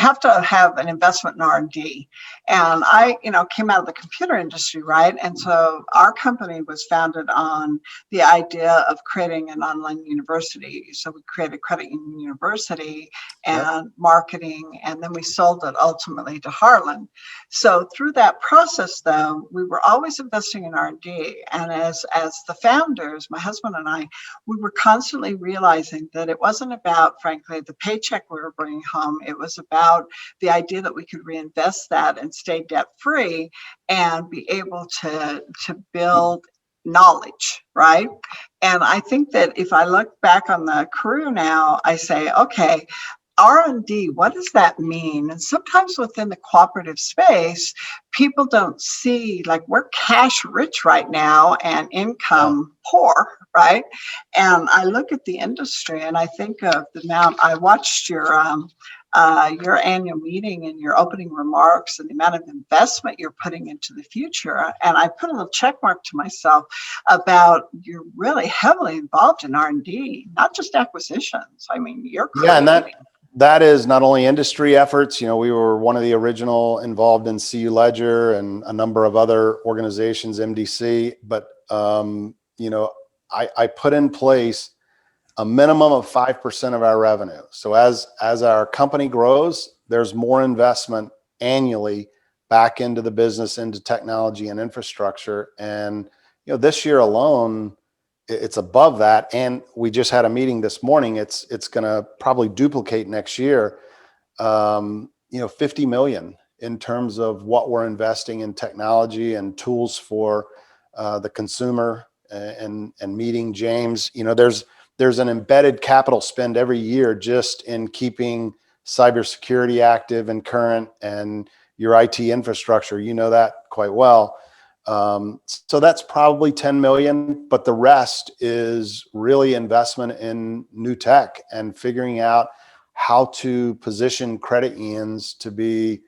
have to have an investment in R&D. And I, came out of the computer industry, right? And so our company was founded on the idea of creating an online university. So we created Credit Union University and marketing, and then we sold it ultimately to Harlan. So through that process, though, we were always investing in R&D. And as the founders, my husband and I, we were constantly realizing that it wasn't about, frankly, the paycheck we were bringing home. It was about the idea that we could reinvest that and stay debt free and be able to build knowledge, right? And I think that if I look back on the career now, I say, okay, R&D, what does that mean? And sometimes within the cooperative space, people don't see, like, we're cash rich right now and income poor, right? And I look at the industry and I think of the amount, I watched your annual meeting and your opening remarks and the amount of investment you're putting into the future. And I put a little check mark to myself about you're really heavily involved in R&D, not just acquisitions. I mean, you're creating. Yeah, and that is not only industry efforts. We were one of the original involved in CU Ledger and a number of other organizations, MDC, but I put in place a minimum of 5% of our revenue. So as our company grows, there's more investment annually back into the business, into technology and infrastructure. And, this year alone, it's above that. And we just had a meeting this morning. It's going to probably duplicate next year, 50 million in terms of what we're investing in technology and tools for the consumer and meeting James. There's an embedded capital spend every year just in keeping cybersecurity active and current and your IT infrastructure. You know that quite well. So that's probably 10 million, but the rest is really investment in new tech and figuring out how to position credit unions to be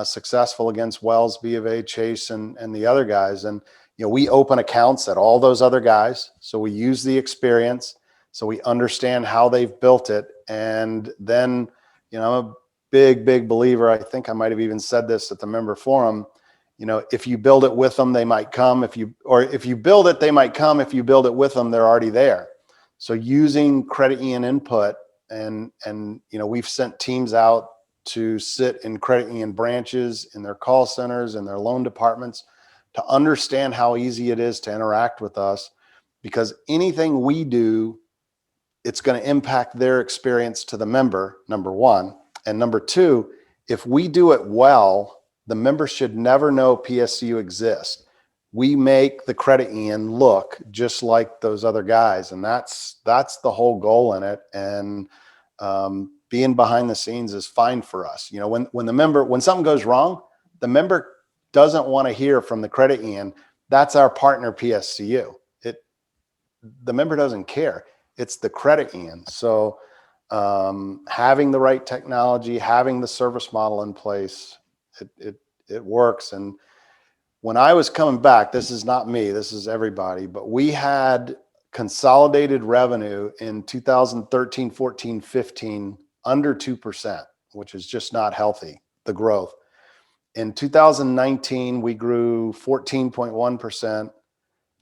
successful against Wells, B of A, Chase, and the other guys. And, we open accounts at all those other guys. So we use the experience. So we understand how they've built it. And then, I'm a big believer. I think I might have even said this at the member forum. If you build it with them, they might come. If you build it, they might come. If you build it with them, they're already there. So using credit union input and we've sent teams out to sit in credit union branches, in their call centers, in their loan departments to understand how easy it is to interact with us, because anything we do, it's going to impact their experience to the member, number one. And number two, if we do it well, the member should never know PSCU exists. We make the credit union look just like those other guys. And that's the whole goal in it. And being behind the scenes is fine for us. When something goes wrong, the member doesn't want to hear from the credit union, that's our partner PSCU. The member doesn't care. It's the credit union. So having the right technology, having the service model in place, it works. And when I was coming back, this is not me, this is everybody, but we had consolidated revenue in 2013, 14, 15, under 2%, which is just not healthy, the growth. In 2019, we grew 14.1%.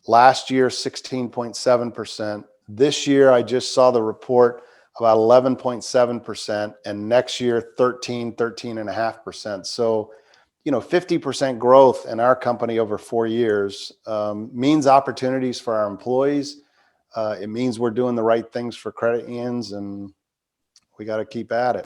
Last year, 16.7%. This year, I just saw the report, about 11.7%, and next year, 13.5%. So, 50% growth in our company over 4 years means opportunities for our employees. It means we're doing the right things for credit unions, and we got to keep at it.